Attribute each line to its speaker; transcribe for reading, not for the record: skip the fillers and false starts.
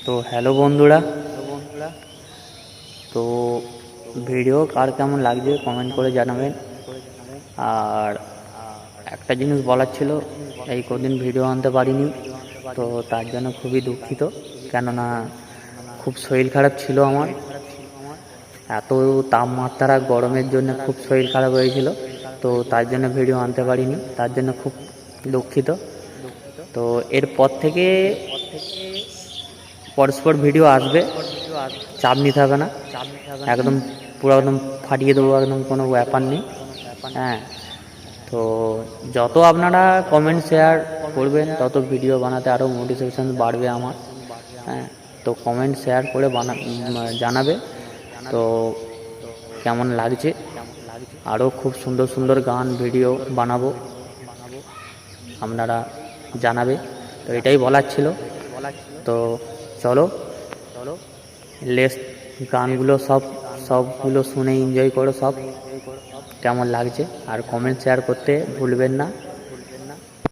Speaker 1: তো হ্যালো বন্ধুরা, তো ভিডিও কার কেমন লাগছে কমেন্ট করে জানাবেন। আর একটা জিনিস বলার ছিল, এই কদিন ভিডিও আনতে পারিনি, তো তার জন্য খুবই দুঃখিত। কেননা খুব শরীর খারাপ ছিল আমার, এত তাপমাত্রা গরমের জন্য খুব শরীর খারাপ হয়েছিল, তো তার জন্য ভিডিও আনতে পারিনি, তার জন্য খুব দুঃখিত। তো এরপর থেকে পরস্পর ভিডিও আসবে, চাপ নিতে হবে না, একদম পুরো একদম ফাটিয়ে দেবো, একদম কোনো ব্যাপার নেই। হ্যাঁ, তো যত আপনারা কমেন্ট শেয়ার করবেন তত ভিডিও বানাতে আরও মোটিভেশন বাড়বে আমার। হ্যাঁ, তো কমেন্ট শেয়ার করে জানাবে তো কেমন লাগছে। আরও খুব সুন্দর সুন্দর গান ভিডিও বানাবো, আপনারা জানাবে। তো এটাই বলার ছিল। তো চলো লেস গানগুলো সবগুলো শুনে এনজয় করো, সব কেমন লাগছে। আর কমেন্ট শেয়ার করতে ভুলবেন না।